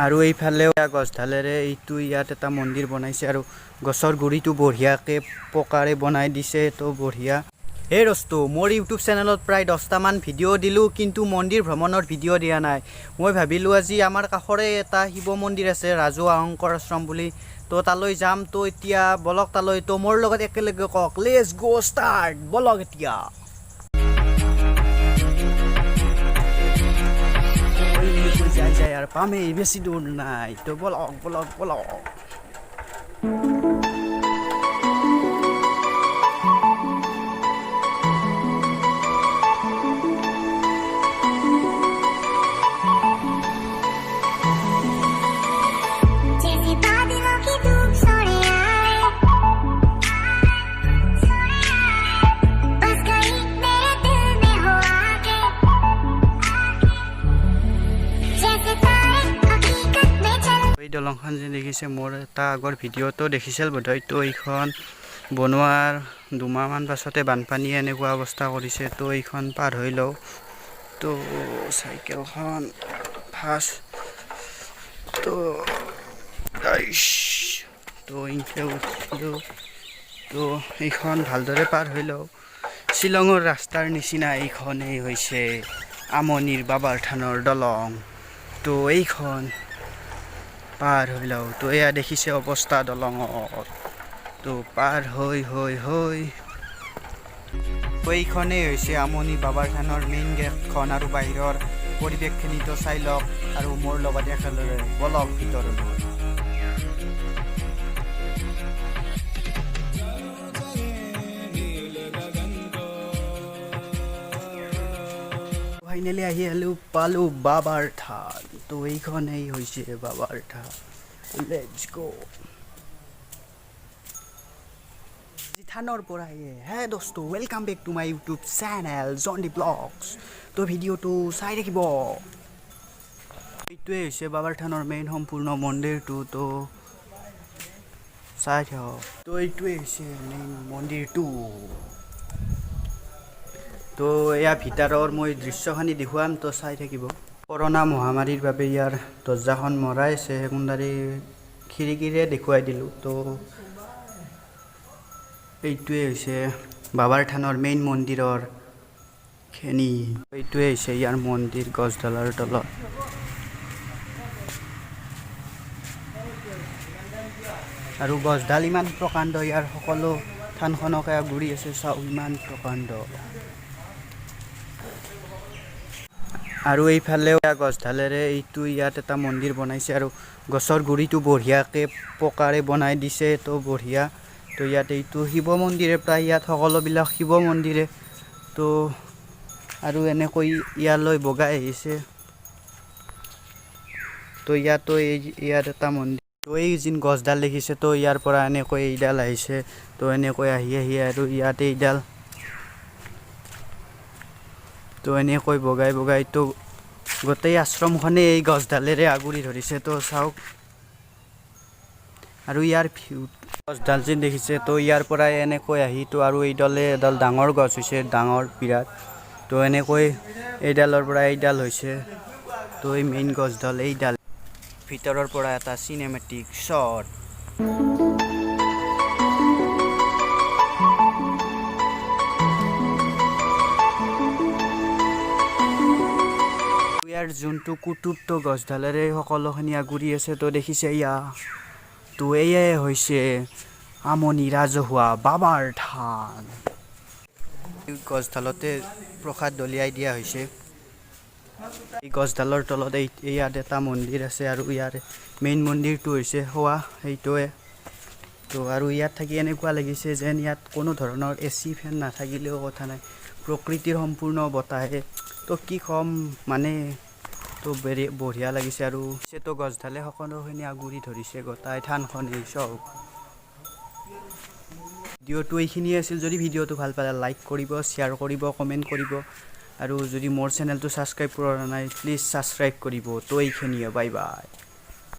আৰু এইফালেও গছডালেৰে এইটো ইয়াত এটা মন্দিৰ বনাইছে আৰু গছৰ গুৰিটো বঢ়িয়াকৈ পকাৰে বনাই দিছে তো বঢ়িয়া। এই ৰস্তু মোৰ ইউটিউব চেনেলত প্ৰায় 10টামান ভিডিঅ' দিলোঁ, কিন্তু মন্দিৰ ভ্ৰমণৰ ভিডিঅ' দিয়া নাই। মই ভাবিলোঁ আজি আমাৰ কাষৰে এটা শিৱ মন্দিৰ আছে ৰাজহুৱা শংকৰ আশ্ৰম বুলি, তো তালৈ যাম। তো এতিয়া বলক তালৈ, তো মোৰ লগত একেলগে কওক লেটছ গো ষ্টাৰ্ট, বলক এতিয়া। যায় আৰু পামেই, বেছি দূৰ নাই, তো বলক বলক বলক। দলংখন যে দেখিছে মোৰ এটা আগৰ ভিডিঅ'টো দেখিছিল বোধহয়। তো এইখন বনোৱাৰ 2মাহমান পাছতে বানপানীয়ে এনেকুৱা অৱস্থা কৰিছে। তো এইখন পাৰ হৈ লওঁ, তো চাইকেলখন ফাৰ্ষ্ট তো এনেকৈ উঠিলোঁ। তো এইখন ভালদৰে পাৰ হৈ লওঁ। শ্বিলঙৰ ৰাস্তাৰ নিচিনা এইখনেই হৈছে আমনিৰ বাবাৰ থানৰ দলং। তো এইখন পাৰ হৈ লওঁ। তো এয়া দেখিছে অৱস্থা দলঙত। তো পাৰ হৈ এইখনেই হৈছে আমনি বাবাৰ থানৰ মেইন গেটখন আৰু বাহিৰৰ পৰিৱেশখিনিতো চাই লওক আৰু মোৰ লগত একেলগে বলক ভিতৰলৈ। ফাইনেলি আহি পালোঁ বাবাৰ থান। তো এইখনেই হৈছে বাবাৰ থান, লেটছ গো। থানৰ পৰা হে দোস্ত, welcome back to my YouTube channel Jondi vlogs. তো ভিডিঅ'টো চাই থাকিব। এইটোৱে হৈছে বাবাৰ থানৰ মেইন সম্পূৰ্ণ মন্দিৰটো, তো চাই থাকক। তো এইটোৱে হৈছে মেইন মন্দিৰটো। তো এয়া ভিতৰৰ মই দৃশ্যখিনি দেখুৱাম, তো চাই থাকিব। কৰোণা মহামাৰীৰ বাবে ইয়াৰ দৰ্জাখন মৰাই আছে, সেকেণ্ডাৰী খিৰিকীৰে দেখুৱাই দিলোঁ। তো এইটোৱে হৈছে বাবাৰ থানৰ মেইন মন্দিৰৰ খেনি। এইটোৱে হৈছে ইয়াৰ মন্দিৰ গছডালৰ তলত। আৰু গছডাল ইমান প্ৰকাণ্ড, ইয়াৰ সকলো থানখনকে ঘূৰি আছে, চাওক ইমান প্ৰকাণ্ড। আৰু এইফালেও গছডালেৰে এইটো ইয়াত এটা মন্দিৰ বনাইছে আৰু গছৰ গুৰিটো বঢ়িয়াকৈ পকাৰে বনাই দিছে, তো বঢ়িয়া। তো ইয়াত এইটো শিৱ মন্দিৰে, প্ৰায় ইয়াত সকলোবিলাক শিৱ মন্দিৰে। তো আৰু এনেকৈ ইয়ালৈ বগাই আহিছে। তো ইয়াতো ইয়াত এটা মন্দিৰ। তো এই যি গছডাল দেখিছে, তো ইয়াৰ পৰা এনেকৈ এইডাল আহিছে। তো এনেকৈ আহি আৰু ইয়াত এইডাল, তো এনেকৈ বগাই তো গোটেই আশ্ৰমখনেই এই গছডালেৰে আগুৰি ধৰিছে। তো চাওক আৰু ইয়াৰ গছডাল যেন দেখিছে, তো ইয়াৰ পৰাই এনেকৈ আহি তো আৰু এইডালে এডাল ডাঙৰ গছ হৈছে, ডাঙৰ বিৰাট। তো এনেকৈ এইডালৰ পৰা এইডাল হৈছে। তো এই মেইন গছডাল এইডাল, ভিতৰৰ পৰা এটা চিনেমেটিক শ্বট। ইয়াৰ যোনটো কুটুবটো গছডালেৰে সকলোখিনি আগুৰি আছে, তো দেখিছে ইয়া। তো এয়াই হৈছে আমনি ৰাজহুৱা বাবাৰ থান। গছডালতে প্ৰসাদ দলিয়াই দিয়া হৈছে। এই গছডালৰ তলত ইয়াত এটা মন্দিৰ আছে আৰু ইয়াৰ মেইন মন্দিৰটো হৈছে হোৱা সেইটোৱে। তো আৰু ইয়াত থাকি এনেকুৱা লাগিছে যেন ইয়াত কোনো ধৰণৰ AC ফেন নাথাকিলেও কথা নাই, প্ৰকৃতিৰ সম্পূৰ্ণ বতাহে। তো কি ক'ম মানে, তো বঢ়িয়া লাগিছে। আৰু তো গছডালে সকলোখিনি আগুৰি ধৰিছে গোটাই থানখনেই চব। ভিডিঅ'টো এইখিনিয়ে আছিল। যদি ভিডিঅ'টো ভাল পালে লাইক কৰিব, শ্বেয়াৰ কৰিব, কমেণ্ট কৰিব। আৰু যদি মোৰ চেনেলটো ছাবস্ক্ৰাইব কৰা নাই, প্লিজ ছাবস্ক্ৰাইব কৰিব। তো এইখিনিয়ে, বাই বাই।